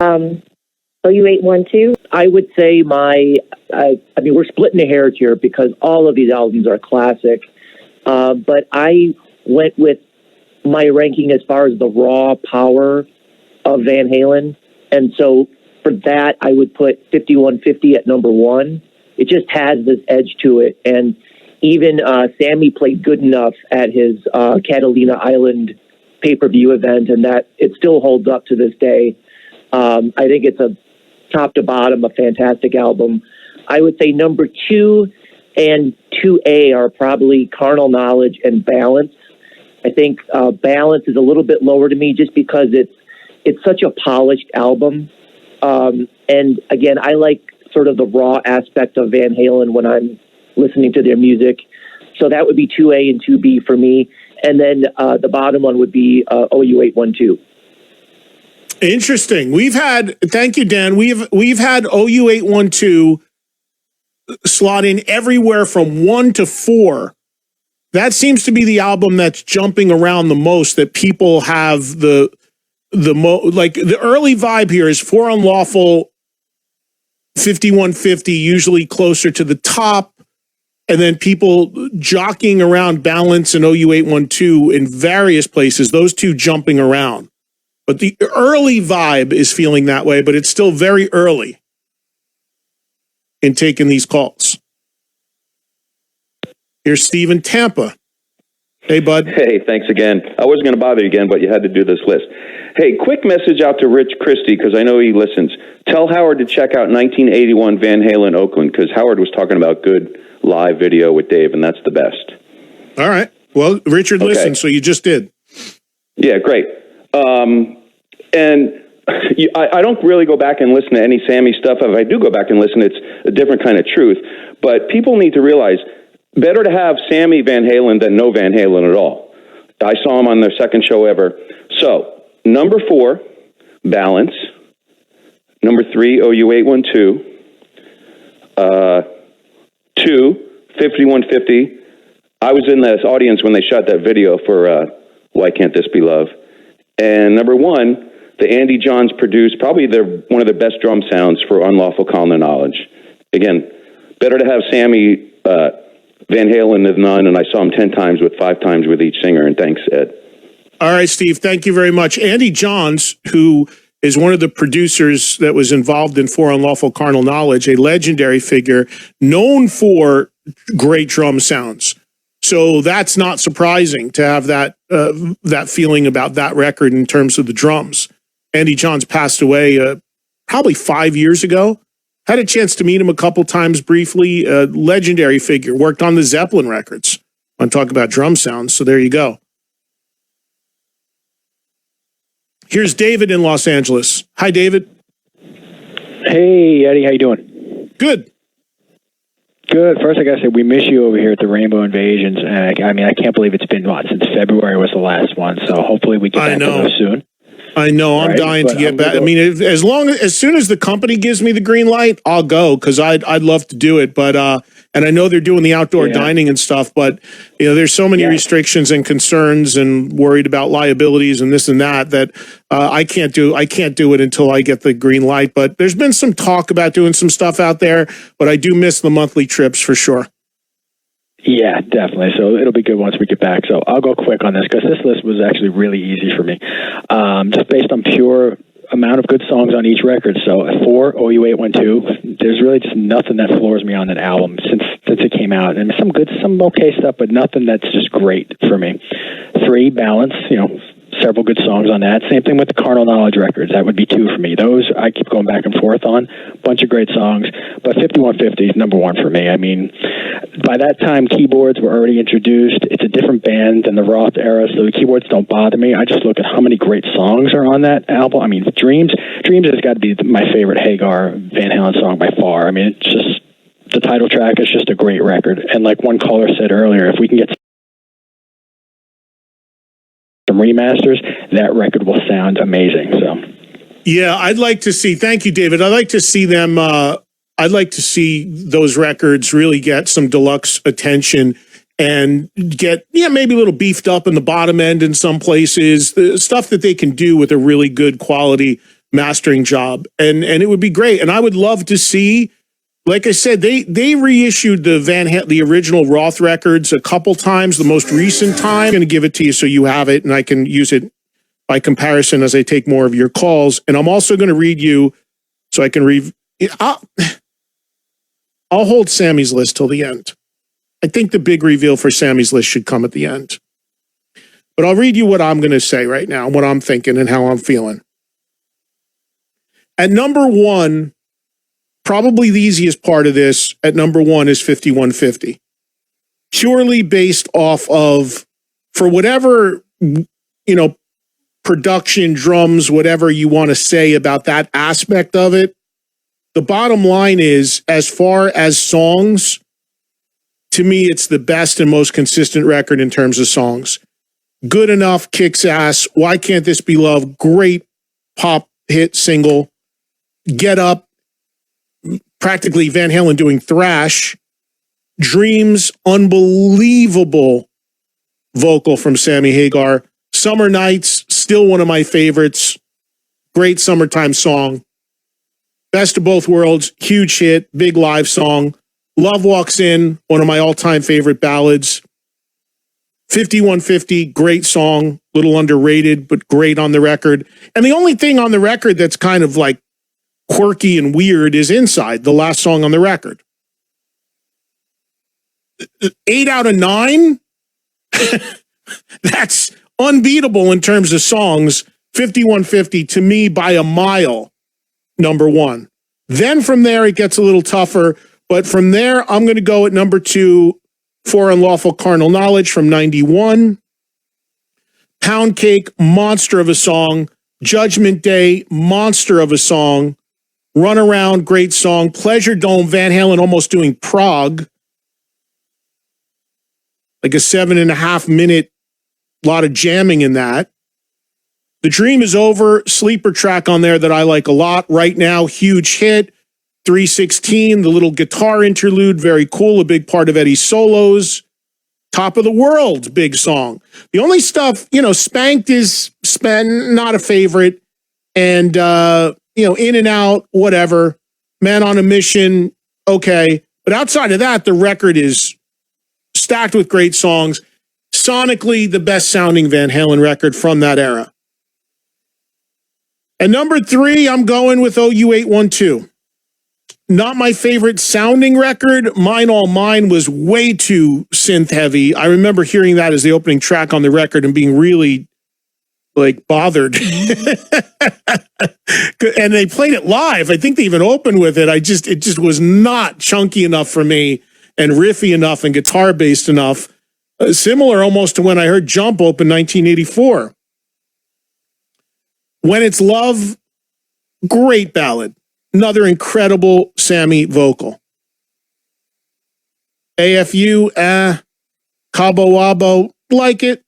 OU812. I would say we're splitting the hairs here because all of these albums are classic. But I went with my ranking as far as the raw power of Van Halen. And so for that, I would put 5150 at number one. It just has this edge to it. And even Sammy played good enough at his Catalina Island pay-per-view event, and that it still holds up to this day. I think it's a top to bottom, a fantastic album. I would say number 2 and 2A are probably Carnal Knowledge and Balance. I think Balance is a little bit lower to me just because it's such a polished album. And again, I like sort of the raw aspect of Van Halen when I'm listening to their music. So that would be 2A and 2B for me. And then the bottom one would be OU812. Interesting. Thank you, Dan. We've had OU812 slot in everywhere from 1 to 4. That seems to be the album that's jumping around the most, that people have the early vibe here is For Unlawful, 5150, usually closer to the top, and then people jockeying around Balance and OU812 in various places, those two jumping around. But the early vibe is feeling that way, but it's still very early in taking these calls. Here's Steve in Tampa. Hey, bud. Hey, thanks again. I wasn't going to bother you again, but you had to do this list. Hey, quick message out to Rich Christie, because I know he listens. Tell Howard to check out 1981 Van Halen Oakland, because Howard was talking about good live video with Dave, and that's the best. All right. Well, Richard listened, so you just did. Yeah, great. And I don't really go back and listen to any Sammy stuff. If I do go back and listen, it's a different kind of truth. But people need to realize, better to have Sammy Van Halen than no Van Halen at all. I saw him on their second show ever. So, number 4, Balance. Number 3, OU812. 2, 5150. I was in this audience when they shot that video for Why Can't This Be Love? And number 1, the Andy Johns produced, probably one of the best drum sounds for Unlawful Carnal Knowledge. Again, better to have Sammy Van Halen than none, and I saw him 10 times with 5 times with each singer, and thanks, Ed. All right, Steve, thank you very much. Andy Johns, who is one of the producers that was involved in For Unlawful Carnal Knowledge, a legendary figure, known for great drum sounds. So that's not surprising to have that feeling about that record in terms of the drums. Andy Johns passed away probably 5 years ago. Had a chance to meet him a couple times briefly. A legendary figure. Worked on the Zeppelin records. I'm talking about drum sounds, so there you go. Here's David in Los Angeles. Hi, David. Hey, Eddie. How you doing? Good. Good. First, I got to say, we miss you over here at the Rainbow Invasions. And I can't believe it's been, since February was the last one. So hopefully we get back to those soon. I know. I'm dying to get back. I mean, as soon as the company gives me the green light, I'll go, because I'd love to do it. But and I know they're doing the outdoor dining and stuff, but there's so many restrictions and concerns and worried about liabilities and this and that I can't do it until I get the green light. But there's been some talk about doing some stuff out there, but I do miss the monthly trips for sure. Yeah, definitely. So it'll be good once we get back. So I'll go quick on this because this list was actually really easy for me, just based on pure amount of good songs on each record. So at 4, OU812, there's really just nothing that floors me on that album since it came out. And some okay stuff, but nothing that's just great for me. 3, Balance, several good songs on that. Same thing with the Carnal Knowledge records. That would be 2 for me. Those I keep going back and forth on. Bunch of great songs. But 5150 is number 1 for me. I mean, by that time, keyboards were already introduced. It's a different band than the Roth era, so the keyboards don't bother me. I just look at how many great songs are on that album. I mean, Dreams has got to be my favorite Hagar Van Halen song by far. I mean, it's just, the title track is just a great record. And like one caller said earlier, if we can get some remasters, that record will sound amazing. So, yeah, I'd like to see. Thank you, David. I'd like to see them. I'd like to see those records really get some deluxe attention and get maybe a little beefed up in the bottom end in some places. The stuff that they can do with a really good quality mastering job. And it would be great. And I would love to see, like I said, they reissued the original Roth records a couple times. The most recent time, I'm going to give it to you so you have it and I can use it by comparison as I take more of your calls. And I'm also going to read you so I can read. I'll hold Sammy's list till the end. I think the big reveal for Sammy's list should come at the end. But I'll read you what I'm going to say right now, what I'm thinking and how I'm feeling. At number one, probably the easiest part of this at number one is 5150. Purely based off of, for whatever, production, drums, whatever you want to say about that aspect of it, the bottom line is, as far as songs, to me, it's the best and most consistent record in terms of songs. Good Enough, kicks ass. Why Can't This Be Love? Great pop hit single. Get Up, practically Van Halen doing thrash. Dreams, unbelievable vocal from Sammy Hagar. Summer Nights, still one of my favorites. Great summertime song. Best of Both Worlds, huge hit, big live song. Love Walks In, one of my all-time favorite ballads. 5150, great song, little underrated, but great on the record. And the only thing on the record that's kind of like quirky and weird is Inside, the last song on the record. 8 out of 9? That's unbeatable in terms of songs. 5150, to me, by a mile, number one. Then from there, it gets a little tougher. But from there, I'm going to go at number 2, For Unlawful Carnal Knowledge from 91. Pound Cake, monster of a song. Judgment Day, monster of a song. Run Around, great song. Pleasure Dome, Van Halen almost doing Prague. Like a 7.5 minute, lot of jamming in that. The Dream Is Over, sleeper track on there that I like a lot. Right Now, huge hit. 316, the little guitar interlude, very cool, a big part of Eddie's solos. Top of the World, big song. The only stuff, Spanked is not a favorite. And, In and Out, whatever. Man on a Mission, okay. But outside of that, the record is stacked with great songs. Sonically, the best sounding Van Halen record from that era. And number 3, I'm going with OU812. Not my favorite sounding record. Mine All Mine was way too synth heavy. I remember hearing that as the opening track on the record and being really bothered. And they played it live. I think they even opened with it. It just was not chunky enough for me and riffy enough and guitar based enough. Similar almost to when I heard Jump open 1984. When It's Love, great ballad. Another incredible Sammy vocal. AFU, Cabo Wabo, like it.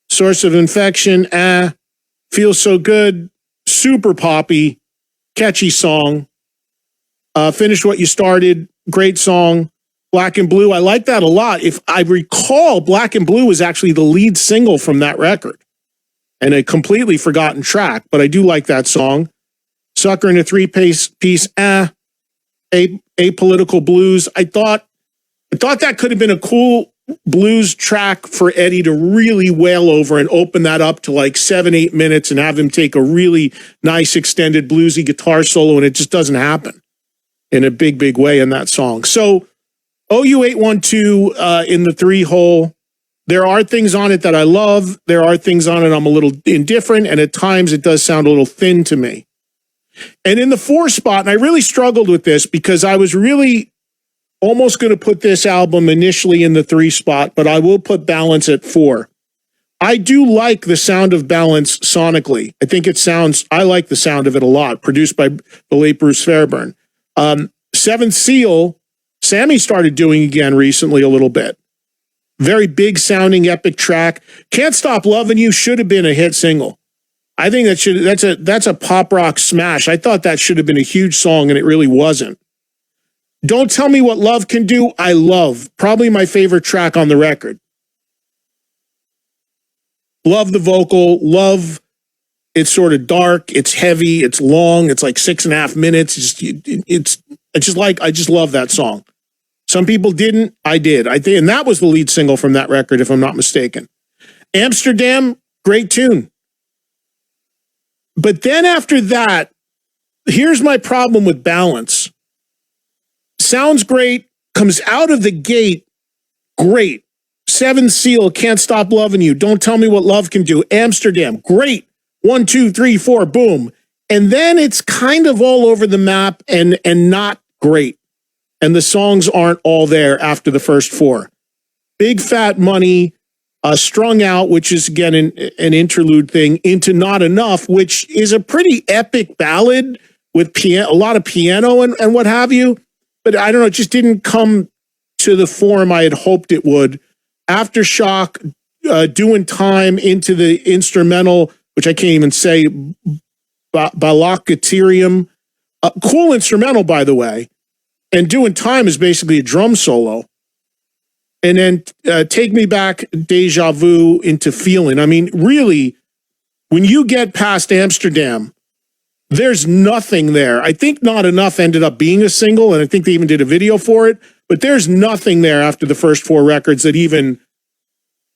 Source of Infection, Feels So Good, super poppy, catchy song. Finish What You Started, great song. Black and Blue, I like that a lot. If I recall, Black and Blue was actually the lead single from that record. And a completely forgotten track, but I do like that song. Sucker in a Three-Piece, Apolitical Blues. I thought that could have been a cool blues track for Eddie to really wail over and open that up to 7-8 minutes and have him take a really nice extended bluesy guitar solo, and it just doesn't happen in a big, big way in that song. So OU812 in the 3-hole. There are things on it that I love. There are things on it I'm a little indifferent, and at times it does sound a little thin to me. And in the 4 spot, and I really struggled with this because I was really almost going to put this album initially in the 3 spot, but I will put Balance at 4. I do like the sound of Balance sonically. I like the sound of it a lot, produced by the late Bruce Fairbairn. Seventh Seal, Sammy started doing again recently a little bit. Very big sounding epic track. Can't Stop Loving You should have been a hit single. I think that's a pop rock smash. I thought that should have been a huge song, and it really wasn't. Don't Tell Me What Love Can Do, I love. Probably my favorite track on the record. Love the vocal, love It's sort of dark. It's heavy. It's long. It's like 6.5 minutes. I just love that song. Some people didn't. I did. I think, and that was the lead single from that record, if I'm not mistaken. Amsterdam, great tune. But then after that, here's my problem with Balance. Sounds great, comes out of the gate, great. Seventh Seal, Can't Stop Loving You, Don't Tell Me What Love Can Do, Amsterdam, great. 1, 2, 3, 4, boom. And then it's kind of all over the map and not great. And the songs aren't all there after the first 4. Big Fat Money, Strung Out, which is again an interlude thing, into Not Enough, which is a pretty epic ballad with a lot of piano and what have you. But I don't know, it just didn't come to the form I had hoped it would. Aftershock, Doing Time, into the instrumental, which I can't even say, Balakaterium. Cool instrumental, by the way. And Doing Time is basically a drum solo. And then Take Me Back, Deja Vu, into Feeling. I mean, really, when you get past Amsterdam, there's nothing there. I think Not Enough ended up being a single, and I think they even did a video for it. But there's nothing there after the first 4 records that even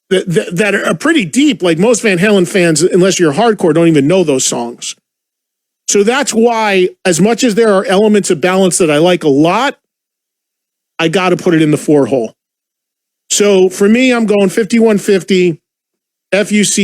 that are pretty deep. Like most Van Halen fans, unless you're hardcore, don't even know those songs. So that's why, as much as there are elements of Balance that I like a lot, I got to put it in the 4 hole. So for me, I'm going 5150, FUC